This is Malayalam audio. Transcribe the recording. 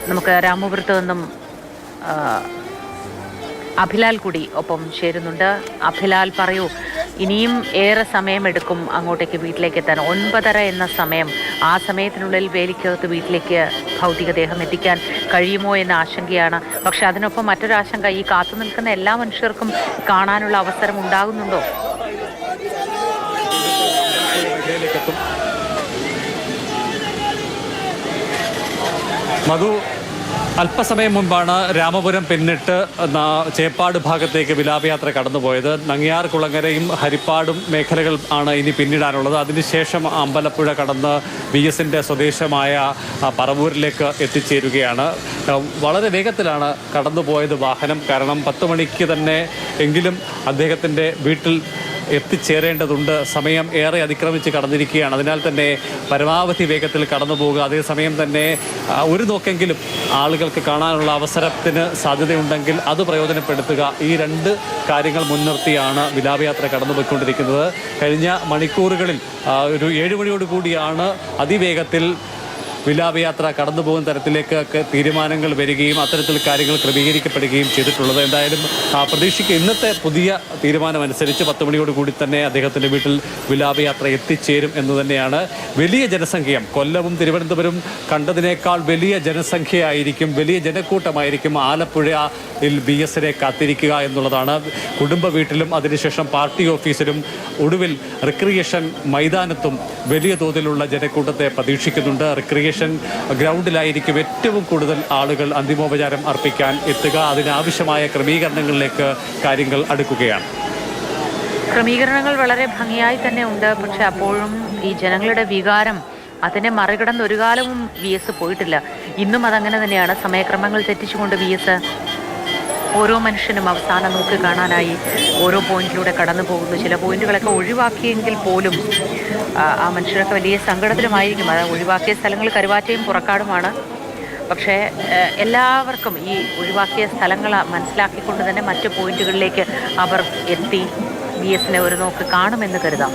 നമുക്ക് രാമപുരത്ത് നിന്നും അഭിലാൽ കൂടി ഒപ്പം ചേരുന്നുണ്ട്. അഭിലാൽ, പറയൂ, ഇനിയും ഏറെ സമയമെടുക്കും അങ്ങോട്ടേക്ക് വീട്ടിലേക്ക് എത്താൻ. 9:30 എന്ന സമയം, ആ സമയത്തിനുള്ളിൽ വേലിക്കകത്ത് വീട്ടിലേക്ക് ഭൗതികദേഹം എത്തിക്കാൻ കഴിയുമോ എന്ന ആശങ്കയാണ്. പക്ഷെ അതിനൊപ്പം മറ്റൊരാശങ്ക, ഈ കാത്തു നിൽക്കുന്ന എല്ലാ മനുഷ്യർക്കും കാണാനുള്ള അവസരം ഉണ്ടാകുന്നുണ്ടോ? മധു, അല്പസമയം മുൻപാണ് രാമപുരം പിന്നിട്ട് ചേപ്പാട് ഭാഗത്തേക്ക് വിലാപയാത്ര കടന്നുപോയത്. നങ്ങിയാർ, കുളങ്ങരയും ഹരിപ്പാടും മേഖലകൾ ആണ് ഇനി പിന്നിടാനുള്ളത്. അതിനുശേഷം അമ്പലപ്പുഴ കടന്ന് VSന്റെ സ്വദേശമായ പറവൂരിലേക്ക് എത്തിച്ചേരുകയാണ്. വളരെ വേഗത്തിലാണ് കടന്നുപോയത് വാഹനം. കാരണം 10 മണിക്ക് തന്നെ എങ്കിലും അദ്ദേഹത്തിൻ്റെ വീട്ടിൽ എത്തിച്ചേരേണ്ടതുണ്ട്. സമയം ഏറെ അതിക്രമിച്ച് കടന്നിരിക്കുകയാണ്. അതിനാൽ തന്നെ പരമാവധി വേഗത്തിൽ കടന്നു പോവുക. അതേസമയം തന്നെ ഒരു നോക്കെങ്കിലും ആളുകൾക്ക് കാണാനുള്ള അവസരത്തിന് സാധ്യതയുണ്ടെങ്കിൽ അത് പ്രയോജനപ്പെടുത്തുക. ഈ 2 കാര്യങ്ങൾ മുൻനിർത്തിയാണ് വിലാപയാത്ര കടന്നുപോയിക്കൊണ്ടിരിക്കുന്നത്. കഴിഞ്ഞ മണിക്കൂറുകളിൽ ഒരു 7 മണിയോടുകൂടിയാണ് അതിവേഗത്തിൽ വിലാപയാത്ര കടന്നു പോകുന്ന തരത്തിലേക്ക് തീരുമാനങ്ങൾ വരികയും അത്തരത്തിൽ കാര്യങ്ങൾ ക്രമീകരിക്കപ്പെടുകയും ചെയ്തിട്ടുള്ളത്. എന്തായാലും പ്രതീക്ഷിക്കുക ഇന്നത്തെ പുതിയ തീരുമാനമനുസരിച്ച് 10 മണിയോടുകൂടി തന്നെ അദ്ദേഹത്തിൻ്റെ വീട്ടിൽ വിലാപയാത്ര എത്തിച്ചേരും എന്ന് തന്നെയാണ്. വലിയ ജനസംഖ്യ, കൊല്ലവും തിരുവനന്തപുരം കണ്ടതിനേക്കാൾ വലിയ ജനസംഖ്യയായിരിക്കും, വലിയ ജനക്കൂട്ടമായിരിക്കും ആലപ്പുഴയിൽ VSനെ കാത്തിരിക്കുക എന്നുള്ളതാണ്. കുടുംബ വീട്ടിലും അതിനുശേഷം പാർട്ടി ഓഫീസിലും ഒടുവിൽ റിക്രിയേഷൻ മൈതാനത്തും വലിയ തോതിലുള്ള ജനക്കൂട്ടത്തെ പ്രതീക്ഷിക്കുന്നുണ്ട്. റിക്രിയേഷൻ ഗ്രൗണ്ടിലായിരിക്കും ഏറ്റവും കൂടുതൽ ആളുകൾ അന്തിമോപചാരം അർപ്പിക്കാൻ എത്തുക. അതിനാവശ്യമായ ക്രമീകരണങ്ങളിലേക്ക് കാര്യങ്ങൾ അടുക്കുകയാണ്. ക്രമീകരണങ്ങൾ വളരെ ഭംഗിയായി തന്നെ ഉണ്ട്. പക്ഷെ അപ്പോഴും ഈ ജനങ്ങളുടെ വികാരം, അതിനെ മറികടന്ന് ഒരു കാലവും VS പോയിട്ടില്ല. ഇന്നും അതങ്ങനെ തന്നെയാണ്. സമയക്രമങ്ങൾ തെറ്റിച്ചുകൊണ്ട് VS ഓരോ മനുഷ്യനും അവസാനം നോക്കി കാണാനായി ഓരോ പോയിന്റിലൂടെ കടന്നു പോകുന്നു. ചില പോയിന്റുകളൊക്കെ ഒഴിവാക്കിയെങ്കിൽ പോലും ആ മനുഷ്യരൊക്കെ വലിയ സങ്കടത്തിലുമായിരിക്കും. അത് ഒഴിവാക്കിയ സ്ഥലങ്ങൾ കരുവാറ്റയും പുറക്കാടുമാണ്. പക്ഷേ എല്ലാവർക്കും ഈ ഒഴിവാക്കിയ സ്ഥലങ്ങൾ മനസ്സിലാക്കിക്കൊണ്ട് തന്നെ മറ്റ് പോയിന്റുകളിലേക്ക് അവർ എത്തി VSനെ ഒരു നോക്ക് കാണുമെന്ന് കരുതാം.